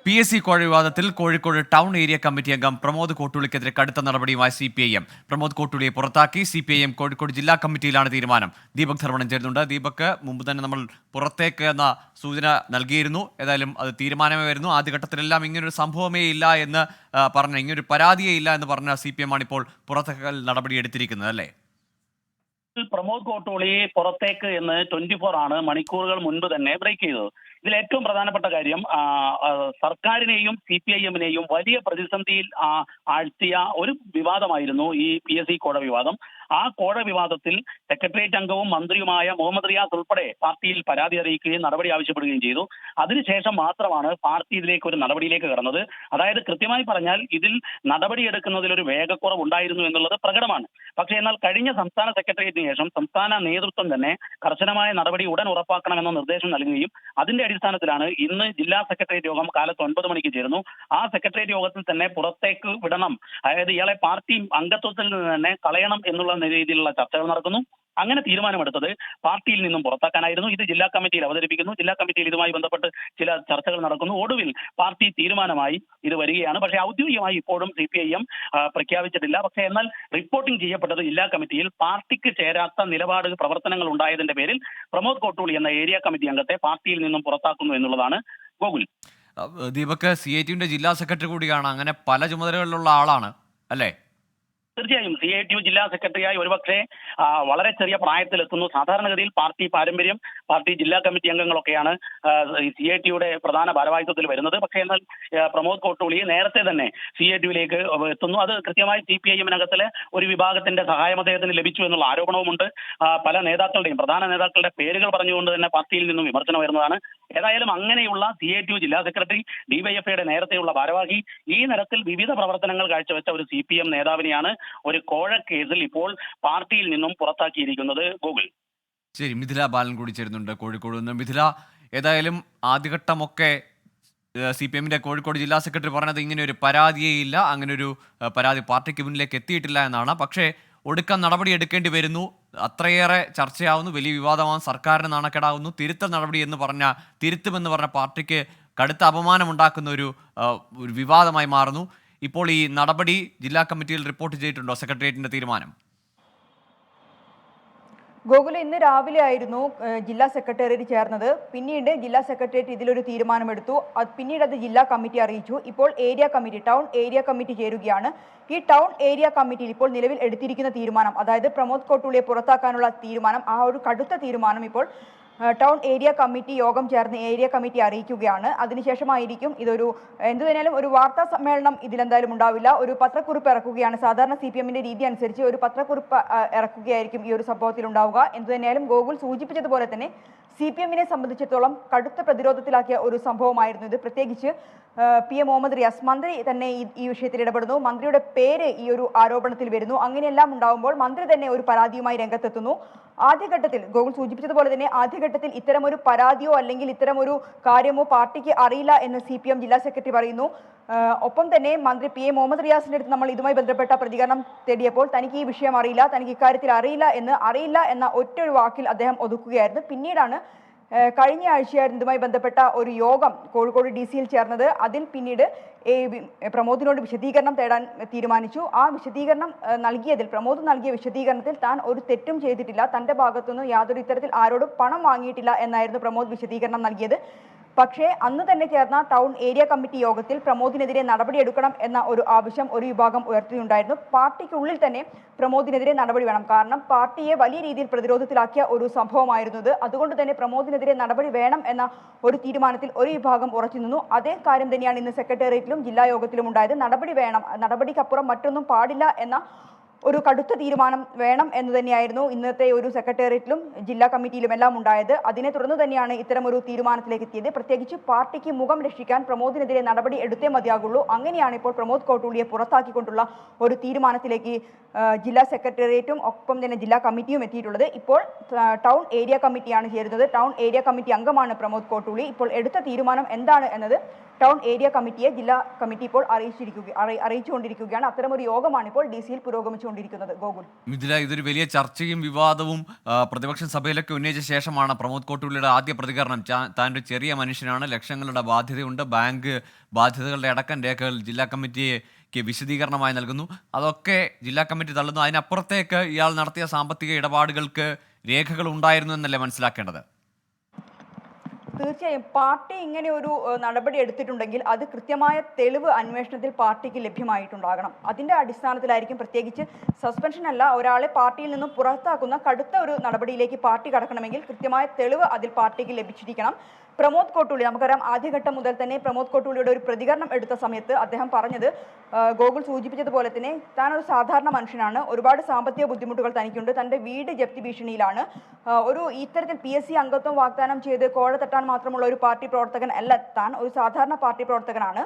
PSC കോഴ വിവാദത്തിൽ Kozhikode town area committee അംഗം പ്രമോദ് കോട്ടൂളിക്കെതിരെ കടുത്ത നടപടിയുമായി CPIM. പ്രമോദ് കോട്ടൂളിയെ പുറത്താക്കി. CPIM കോഴിക്കോട് ജില്ലാ കമ്മിറ്റിയിലാണ് തീരുമാനം. ദീപക് ധർമ്മടൻ ചേരുന്നുണ്ട്. ദീപക്, മുമ്പ് തന്നെ നമ്മൾ പുറത്തേക്ക് എന്ന സൂചന നൽകിയിരുന്നു. ഏതായാലും അത് തീരുമാനമേ വരുന്നു. ആദ്യഘട്ടത്തിലെല്ലാം ഇങ്ങനൊരു സംഭവമേ ഇല്ല എന്ന് പറഞ്ഞ, ഇങ്ങനൊരു പരാതിയേ ഇല്ല എന്ന് പറഞ്ഞ CPM ആണ് ഇപ്പോൾ പുറത്തേക്കൽ നടപടി എടുത്തിരിക്കുന്നത്, അല്ലേ? പ്രമോദ് കോട്ടൂളി പുറത്തേക്ക് എന്ന് 24 ആണ് മണിക്കൂറുകൾ മുൻപ് തന്നെ ബ്രേക്ക് ചെയ്തത്. ഇതിൽ ഏറ്റവും പ്രധാനപ്പെട്ട കാര്യം സർക്കാരിനെയും CPIM-നെയും വലിയ പ്രതിസന്ധിയിൽ ആഴ്ത്തിയ ഒരു വിവാദമായിരുന്നു ഈ PSC കോഴ വിവാദം. ആ കോഴ വിവാദത്തിൽ സെക്രട്ടേറിയറ്റ് അംഗവും മന്ത്രിയുമായ മുഹമ്മദ് റിയാസ് ഉൾപ്പെടെ പാർട്ടിയിൽ പരാതി അറിയിക്കുകയും നടപടി ആവശ്യപ്പെടുകയും ചെയ്തു. അതിനുശേഷം മാത്രമാണ് പാർട്ടി ഇതിലേക്ക് ഒരു നടപടിയിലേക്ക് കടന്നത്. അതായത് കൃത്യമായി പറഞ്ഞാൽ ഇതിൽ നടപടിയെടുക്കുന്നതിൽ ഒരു വേഗക്കുറവ് ഉണ്ടായിരുന്നു എന്നുള്ളത് പ്രകടമാണ്. പക്ഷേ എന്നാൽ കഴിഞ്ഞ സംസ്ഥാന സെക്രട്ടേറിയറ്റിന് ശേഷം സംസ്ഥാന നേതൃത്വം തന്നെ കർശനമായ നടപടി ഉടൻ ഉറപ്പാക്കണമെന്ന നിർദ്ദേശം നൽകുകയും അതിന്റെ അടിസ്ഥാനത്തിലാണ് ഇന്ന് ജില്ലാ സെക്രട്ടേറിയറ്റ് യോഗം കാലത്ത് 9 മണിക്ക് ചേർന്നു. ആ സെക്രട്ടേറിയറ്റ് യോഗത്തിൽ തന്നെ പുറത്തേക്ക് വിടണം, അതായത് ഇയാളെ പാർട്ടി അംഗത്വത്തിൽ നിന്ന് തന്നെ കളയണം എന്നുള്ള രീതിയിലുള്ള ചർച്ചകൾ നടക്കുന്നു. അങ്ങനെ തീരുമാനമെടുത്തത് പാർട്ടിയിൽ നിന്നും പുറത്താക്കാനായിരുന്നു. ഇത് ജില്ലാ കമ്മിറ്റിയിൽ അവതരിപ്പിക്കുന്നു. ജില്ലാ കമ്മിറ്റിയിൽ ഇതുമായി ബന്ധപ്പെട്ട് ചില ചർച്ചകൾ നടക്കുന്നു. ഒടുവിൽ പാർട്ടി തീരുമാനമായി ഇത് വരികയാണ്. പക്ഷേ ഔദ്യോഗികമായി ഇപ്പോഴും CPIM പ്രഖ്യാപിച്ചിട്ടില്ല. പക്ഷേ എന്നാൽ റിപ്പോർട്ടിംഗ് ചെയ്യപ്പെട്ടത് ജില്ലാ കമ്മിറ്റിയിൽ പാർട്ടിക്ക് ചേരാത്ത നിലപാട് പ്രവർത്തനങ്ങൾ ഉണ്ടായതിന്റെ പേരിൽ പ്രമോദ് കോട്ടൂളി എന്ന ഏരിയ കമ്മിറ്റി അംഗത്തെ പാർട്ടിയിൽ നിന്നും പുറത്താക്കുന്നു എന്നുള്ളതാണ്. ഗോകുൽ, ദീപക് CITUവിന്റെ ജില്ലാ സെക്രട്ടറി കൂടിയാണ്. അങ്ങനെ പല ചുമതലകളിലുള്ള ആളാണ്, അല്ലേ? തീർച്ചയായും CITU ജില്ലാ സെക്രട്ടറിയായി ഒരുപക്ഷെ വളരെ ചെറിയ പ്രായത്തിലെത്തുന്നു. സാധാരണഗതിയിൽ പാർട്ടി പാരമ്പര്യം, പാർട്ടി ജില്ലാ കമ്മിറ്റി അംഗങ്ങളൊക്കെയാണ് CITUയുടെ പ്രധാന ഭാരവാഹിത്വത്തിൽ വരുന്നത്. പക്ഷേ എന്നാൽ പ്രമോദ് കോട്ടൂളി നേരത്തെ തന്നെ CITUവിലേക്ക് എത്തുന്നു. അത് കൃത്യമായി CPIM-നകത്തിലെ ഒരു വിഭാഗത്തിന്റെ സഹായം അദ്ദേഹത്തിന് ലഭിച്ചു എന്നുള്ള ആരോപണവുമുണ്ട്. പല നേതാക്കളുടെയും പ്രധാന നേതാക്കളുടെ പേരുകൾ പറഞ്ഞുകൊണ്ട് തന്നെ പാർട്ടിയിൽ നിന്നും വിമർശനം വരുന്നതാണ്. ഏതായാലും അങ്ങനെയുള്ള CITU ജില്ലാ സെക്രട്ടറി, DYFIയുടെ നേരത്തെയുള്ള ഭാരവാഹി, ഈ നിരത്തിൽ വിവിധ പ്രവർത്തനങ്ങൾ കാഴ്ചവെച്ച ഒരു CPM നേതാവിനെയാണ് ഒരു കോഴ കേസിൽ ഇപ്പോൾ പാർട്ടിയിൽ നിന്നും പുറത്താക്കിയിരിക്കുന്നത്. ഗൂഗിൾ. ശരി, മിഥില ബാലൻ കൂടി ചേരുന്നുണ്ട് കോഴിക്കോട് നിന്ന്. മിഥില, ഏതായാലും ആദ്യഘട്ടമൊക്കെ CPM-ന്റെ കോഴിക്കോട് ജില്ലാ സെക്രട്ടറി പറഞ്ഞത് ഇങ്ങനെ ഒരു പരാതിയേ ഇല്ല, അങ്ങനെ ഒരു പരാതി പാർട്ടിക്ക് മുന്നിലേക്ക് എത്തിയിട്ടില്ല എന്നാണ്. പക്ഷേ ഒടുക്കം നടപടി എടുക്കേണ്ടി വരുന്നു. അത്രയേറെ ചർച്ചയാവുന്നു, വലിയ വിവാദമാകും, സർക്കാരിന് നാണക്കേടാവുന്നു. തിരുത്തൽ നടപടി എന്ന് പറഞ്ഞ, തിരുത്തുമെന്ന് പറഞ്ഞ പാർട്ടിക്ക് കടുത്ത അപമാനമുണ്ടാക്കുന്ന ഒരു വിവാദമായി മാറുന്നു. ഇപ്പോൾ ഈ നടപടി ജില്ലാ കമ്മിറ്റിയിൽ റിപ്പോർട്ട് ചെയ്തിട്ടുണ്ടോ, സെക്രട്ടേറിയറ്റിന്റെ തീരുമാനം? ഗോകുല, ഇന്ന് രാവിലെ ആയിരുന്നു ജില്ലാ സെക്രട്ടേറിയറ്റ് ചേർന്നത്. പിന്നീട് ജില്ലാ സെക്രട്ടേറിയറ്റ് ഇതിലൊരു തീരുമാനമെടുത്തു. പിന്നീട് അത് ജില്ലാ കമ്മിറ്റി അറിയിച്ചു. ഇപ്പോൾ area committee, town area committee ചേരുകയാണ്. ഈ ടൗൺ ഏരിയ കമ്മിറ്റിയിൽ ഇപ്പോൾ നിലവിൽ എടുത്തിരിക്കുന്ന തീരുമാനം, അതായത് പ്രമോദ് കോട്ടൂളിയെ പുറത്താക്കാനുള്ള തീരുമാനം, ആ ഒരു കടുത്ത തീരുമാനം ഇപ്പോൾ ടൗൺ ഏരിയ കമ്മിറ്റി യോഗം ചേർന്ന് ഏരിയ കമ്മിറ്റി അറിയിക്കുകയാണ്. അതിനുശേഷമായിരിക്കും ഇതൊരു, എന്തുതന്നെയാലും ഒരു വാർത്താ സമ്മേളനം ഇതിലെന്തായാലും ഉണ്ടാവില്ല, ഒരു പത്രക്കുറിപ്പ് ഇറക്കുകയാണ്. സാധാരണ CPM-ന്റെ രീതി അനുസരിച്ച് ഒരു പത്രക്കുറിപ്പ് ഇറക്കുകയായിരിക്കും ഈ ഒരു സംഭവത്തിൽ ഉണ്ടാവുക. എന്തുതന്നെയാലും ഗോകുൽ സൂചിപ്പിച്ചതുപോലെ തന്നെ CPM-നെ സംബന്ധിച്ചിടത്തോളം കടുത്ത പ്രതിരോധത്തിലാക്കിയ ഒരു സംഭവമായിരുന്നു ഇത്. പ്രത്യേകിച്ച് PM മുഹമ്മദ് റിയാസ് മന്ത്രി തന്നെ ഈ വിഷയത്തിൽ ഇടപെടുന്നു. മന്ത്രിയുടെ പേര് ഈ ഒരു ആരോപണത്തിൽ വരുന്നു. അങ്ങനെയെല്ലാം ഉണ്ടാവുമ്പോൾ മന്ത്രി തന്നെ ഒരു പരാതിയുമായി രംഗത്തെത്തുന്നു. ആദ്യഘട്ടത്തിൽ ഗോകുൽ സൂചിപ്പിച്ചതുപോലെ തന്നെ ആദ്യഘട്ടത്തിൽ ഇത്തരമൊരു പരാതിയോ അല്ലെങ്കിൽ ഇത്തരമൊരു കാര്യമോ പാർട്ടിക്ക് അറിയില്ല എന്ന് CPM ജില്ലാ സെക്രട്ടറി പറയുന്നു. ഒപ്പം തന്നെ മന്ത്രി PM മുഹമ്മദ് റിയാസിന്റെ അടുത്ത് നമ്മൾ ഇതുമായി ബന്ധപ്പെട്ട പ്രതികരണം തേടിയപ്പോൾ തനിക്ക് ഈ വിഷയം അറിയില്ല, തനിക്ക് ഇക്കാര്യത്തിൽ അറിയില്ല എന്ന ഒറ്റൊരു വാക്കിൽ അദ്ദേഹം ഒതുക്കുകയായിരുന്നു. പിന്നീടാണ് കഴിഞ്ഞ ആഴ്ചയായിരുന്നു ഇതുമായി ബന്ധപ്പെട്ട ഒരു യോഗം കോഴിക്കോട് DC-യിൽ ചേർന്നത്. അതിൽ പിന്നീട് പ്രമോദിനോട് വിശദീകരണം തേടാൻ തീരുമാനിച്ചു. ആ വിശദീകരണം പ്രമോദ് നൽകിയ വിശദീകരണത്തിൽ താൻ ഒരു തെറ്റും ചെയ്തിട്ടില്ല, തന്റെ ഭാഗത്തുനിന്ന് യാതൊരു ഇത്തരത്തിൽ ആരോടും പണം വാങ്ങിയിട്ടില്ല എന്നായിരുന്നു പ്രമോദ് വിശദീകരണം നൽകിയത്. പക്ഷേ അന്ന് തന്നെ ചേർന്ന ടൗൺ ഏരിയ കമ്മിറ്റി യോഗത്തിൽ പ്രമോദിനെതിരെ നടപടിയെടുക്കണം എന്ന ഒരു ആവശ്യം ഒരു വിഭാഗം ഉയർത്തിയിട്ടുണ്ടായിരുന്നു. പാർട്ടിക്കുള്ളിൽ തന്നെ പ്രമോദിനെതിരെ നടപടി വേണം, കാരണം പാർട്ടിയെ വലിയ രീതിയിൽ പ്രതിരോധത്തിലാക്കിയ ഒരു സംഭവമായിരുന്നു ഇത്. അതുകൊണ്ട് തന്നെ പ്രമോദിനെതിരെ നടപടി വേണം എന്ന ഒരു തീരുമാനത്തിൽ ഒരു വിഭാഗം ഉറച്ചു നിന്നു. അതേ കാര്യം തന്നെയാണ് ഇന്ന് സെക്രട്ടേറിയറ്റിലും ജില്ലാ യോഗത്തിലും ഉണ്ടായത്. നടപടി വേണം, നടപടിക്കപ്പുറം മറ്റൊന്നും പാടില്ല എന്ന ഒരു കടുത്ത തീരുമാനം വേണം എന്ന് തന്നെയായിരുന്നു ഇന്നത്തെ ഒരു സെക്രട്ടേറിയറ്റിലും ജില്ലാ കമ്മിറ്റിയിലും എല്ലാം ഉണ്ടായത്. അതിനെ തുടർന്ന് തന്നെയാണ് ഇത്തരം ഒരു തീരുമാനത്തിലേക്ക് എത്തിയത്. പ്രത്യേകിച്ച് പാർട്ടിക്ക് മുഖം രക്ഷിക്കാൻ പ്രമോദിനെതിരെ നടപടി എടുത്തേ മതിയാകുള്ളൂ. അങ്ങനെയാണ് ഇപ്പോൾ പ്രമോദ് കോട്ടൂളിയെ പുറത്താക്കിക്കൊണ്ടുള്ള ഒരു തീരുമാനത്തിലേക്ക് ജില്ലാ സെക്രട്ടേറിയറ്റും ഒപ്പം തന്നെ ജില്ലാ കമ്മിറ്റിയും എത്തിയിട്ടുള്ളത്. ഇപ്പോൾ ടൗൺ ഏരിയ കമ്മിറ്റിയാണ് ചേരുന്നത്. ടൗൺ ഏരിയ കമ്മിറ്റി അംഗമാണ് പ്രമോദ് കോട്ടൂളി. ഇപ്പോൾ എടുത്ത തീരുമാനം എന്താണ് എന്നത് ടൗൺ ഏരിയ കമ്മിറ്റിയെ ജില്ലാ കമ്മിറ്റി ഇപ്പോൾ അറിയിച്ചുകൊണ്ടിരിക്കുകയാണ്. അത്തരമൊരു യോഗമാണ് ഇപ്പോൾ DC-യിൽ പുരോഗമിച്ചുകൊണ്ടിരിക്കുന്നത്. ഗോകുൽ, മിഥില, ഇതൊരു വലിയ ചർച്ചയും വിവാദവും പ്രതിപക്ഷ സഭയിലൊക്കെ ഉന്നയിച്ച ശേഷമാണ് പ്രമോദ് കോട്ടൂളിയുടെ ആദ്യ പ്രതികരണം. താൻ ഒരു ചെറിയ മനുഷ്യനാണ്, ലക്ഷങ്ങളുടെ ബാധ്യതയുണ്ട്, ബാങ്ക് ബാധ്യതകളുടെ അടക്കം രേഖകൾ ജില്ലാ കമ്മിറ്റിക്ക് വിശദീകരണമായി നൽകുന്നു. അതൊക്കെ ജില്ലാ കമ്മിറ്റി തള്ളുന്നു. അതിനപ്പുറത്തേക്ക് ഇയാൾ നടത്തിയ സാമ്പത്തിക ഇടപാടുകൾക്ക് രേഖകൾ ഉണ്ടായിരുന്നു എന്നല്ലേ മനസ്സിലാക്കേണ്ടത്? തീർച്ചയായും പാർട്ടി ഇങ്ങനെ ഒരു നടപടി എടുത്തിട്ടുണ്ടെങ്കിൽ അത് കൃത്യമായ തെളിവ് അന്വേഷണത്തിൽ പാർട്ടിക്ക് ലഭ്യമായിട്ടുണ്ടാകണം. അതിന്റെ അടിസ്ഥാനത്തിലായിരിക്കും, പ്രത്യേകിച്ച് സസ്പെൻഷൻ അല്ല, ഒരാളെ പാർട്ടിയിൽ നിന്നും പുറത്താക്കുന്ന കടുത്ത ഒരു നടപടിയിലേക്ക് പാർട്ടി കടക്കണമെങ്കിൽ കൃത്യമായ തെളിവ് അതിൽ പാർട്ടിക്ക് ലഭിച്ചിരിക്കണം. പ്രമോദ് കോട്ടൂളി, നമുക്കറിയാം, ആദ്യഘട്ടം മുതൽ തന്നെ പ്രമോദ് കോട്ടൂളിയുടെ ഒരു പ്രതികരണം എടുത്ത സമയത്ത് അദ്ദേഹം പറഞ്ഞത്, ഗോകുൽ സൂചിപ്പിച്ചതുപോലെ തന്നെ, താനൊരു സാധാരണ മനുഷ്യനാണ്, ഒരുപാട് സാമ്പത്തിക ബുദ്ധിമുട്ടുകൾ തനിക്കുണ്ട്, തൻ്റെ വീട് ജപ്തി ഭീഷണിയിലാണ്, ഒരു ഇത്തരത്തിൽ PSC അംഗത്വം വാഗ്ദാനം ചെയ്ത് കോഴ തട്ടാൻ മാത്രമുള്ള ഒരു പാർട്ടി പ്രവർത്തകൻ അല്ല താൻ, ഒരു സാധാരണ പാർട്ടി പ്രവർത്തകനാണ്,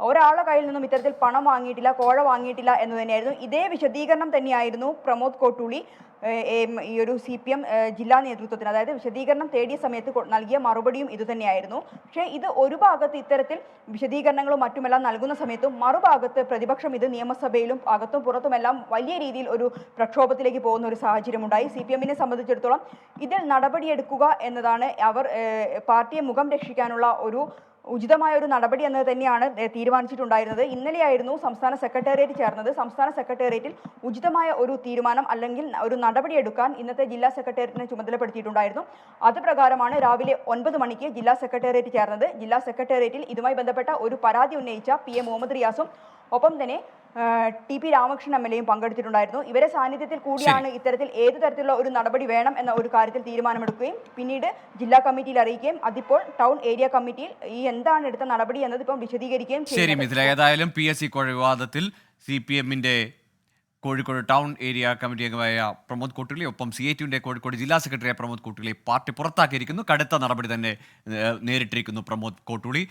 ഒരാളുടെ കയ്യിൽ നിന്നും ഇത്തരത്തിൽ പണം വാങ്ങിയിട്ടില്ല, കോഴ വാങ്ങിയിട്ടില്ല എന്ന് തന്നെയായിരുന്നു. ഇതേ വിശദീകരണം തന്നെയായിരുന്നു പ്രമോദ് കോട്ടൂളി ഈ ഒരു CPM ജില്ലാ നേതൃത്വത്തിന്, അതായത് വിശദീകരണം തേടിയ സമയത്ത് നൽകിയ മറുപടിയും ഇതുതന്നെയായിരുന്നു. പക്ഷേ ഇത് ഒരു ഭാഗത്ത് ഇത്തരത്തിൽ വിശദീകരണങ്ങളും മറ്റുമെല്ലാം നൽകുന്ന സമയത്തും മറുഭാഗത്ത് പ്രതിപക്ഷം ഇത് നിയമസഭയിലും അകത്തും പുറത്തുമെല്ലാം വലിയ രീതിയിൽ ഒരു പ്രക്ഷോഭത്തിലേക്ക് പോകുന്ന ഒരു സാഹചര്യമുണ്ടായി. CPM-നെ സംബന്ധിച്ചിടത്തോളം ഇതിൽ നടപടിയെടുക്കുക എന്നതാണ് അവർ പാർട്ടിയെ മുഖം രക്ഷിക്കാനുള്ള ഒരു ഉചിതമായ ഒരു നടപടി എന്നത് തന്നെയാണ് തീരുമാനിച്ചിട്ടുണ്ടായിരുന്നത്. ഇന്നലെയായിരുന്നു സംസ്ഥാന സെക്രട്ടേറിയറ്റ് ചേർന്നത്. സംസ്ഥാന സെക്രട്ടേറിയറ്റിൽ ഉചിതമായ ഒരു തീരുമാനം അല്ലെങ്കിൽ ഒരു നടപടി എടുക്കാൻ ഇന്നത്തെ ജില്ലാ സെക്രട്ടേറിയറ്റിനെ ചുമതലപ്പെടുത്തിയിട്ടുണ്ടായിരുന്നു. അത് പ്രകാരമാണ് രാവിലെ 9 മണിക്ക് ജില്ലാ സെക്രട്ടേറിയറ്റ് ചേർന്നത്. ജില്ലാ സെക്രട്ടേറിയറ്റിൽ ഇതുമായി ബന്ധപ്പെട്ട ഒരു പരാതി ഉന്നയിച്ച PM മുഹമ്മദ് റിയാസും ഒപ്പം തന്നെ TP രാമകൃഷ്ണൻ MLA-യും പങ്കെടുത്തിട്ടുണ്ടായിരുന്നു. ഇവരെ സാന്നിധ്യത്തിൽ കൂടിയാണ് ഇത്തരത്തിൽ ഏതു തരത്തിലുള്ള ഒരു നടപടി വേണം എന്ന ഒരു കാര്യത്തിൽ തീരുമാനമെടുക്കുകയും പിന്നീട് ജില്ലാ കമ്മിറ്റിയിൽ അറിയിക്കുകയും അതിപ്പോൾ ടൗൺ ഏരിയ കമ്മിറ്റിയിൽ ഈ എന്താണ് എടുത്ത നടപടി എന്നത് ഇപ്പോൾ വിശദീകരിക്കുകയും ശരി മിഥില, ഏതായാലും PSC കോഴ വിവാദത്തിൽ CPM-ന്റെ കോഴിക്കോട് ടൗൺ ഏരിയ കമ്മിറ്റി അംഗമായ പ്രമോദ് കോട്ടൂളി, ഒപ്പം CIT-യുടെ കോഴിക്കോട് ജില്ലാ സെക്രട്ടറിയായ പ്രമോദ് കോട്ടൂളി പാർട്ടി പുറത്താക്കിയിരിക്കുന്നു. കടുത്ത നടപടി തന്നെ നേരിട്ടിരിക്കുന്നു പ്രമോദ് കോട്ടൂളി.